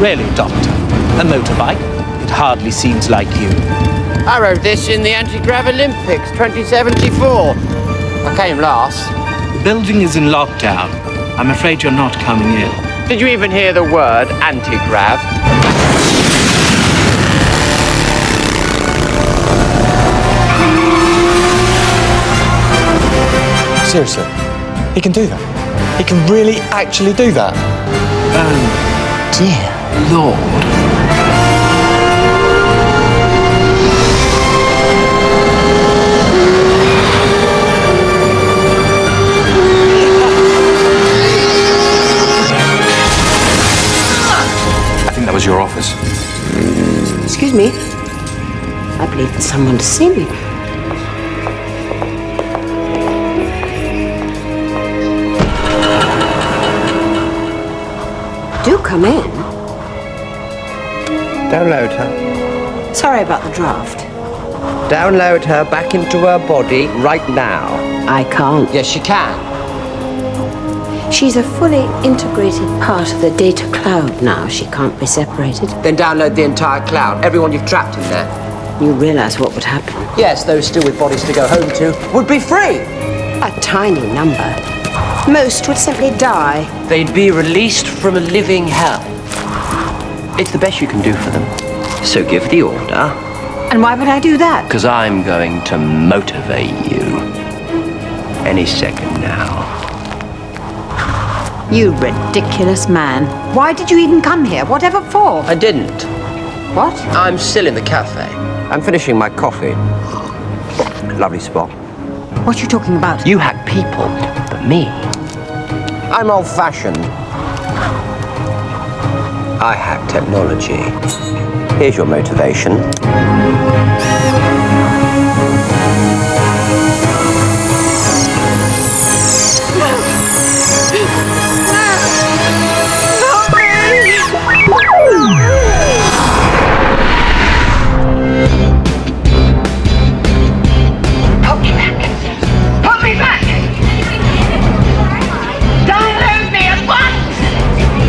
Really, Doctor? A motorbike? It hardly seems like you. I rode this in the Anti-Grav Olympics 2074. I came last. The building is in lockdown. I'm afraid you're not coming in. Did you even hear the word anti-grav? Seriously, he can do that. He can really actually do that. Oh, dear Lord. I think that was your office. Excuse me. I believe there's someone to see me. Do come in. Download her. Sorry about the draft. Download her back into her body right now. I can't. Yes, you can. She's a fully integrated part of the data cloud now. She can't be separated. Then download the entire cloud. Everyone you've trapped in there. You realize what would happen? Yes, those still with bodies to go home to would be free. A tiny number. Most would simply die. They'd be released from a living hell. It's the best you can do for them. So give the order. And why would I do that? Because I'm going to motivate you. Any second now. You ridiculous man. Why did you even come here? Whatever for? I didn't. What? I'm still in the cafe. I'm finishing my coffee. Lovely spot. What are you talking about? You hack people, but me, I'm old-fashioned. I hack technology. Here's your motivation.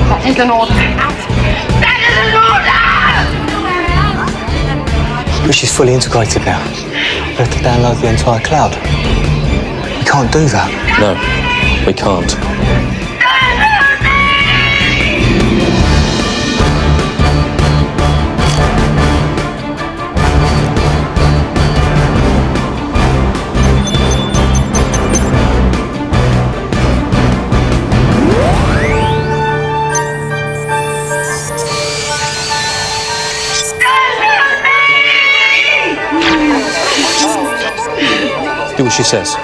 That is an order. That is an order! But she's fully integrated now. We have to download the entire cloud. We can't do that. No, we can't. Do what she says.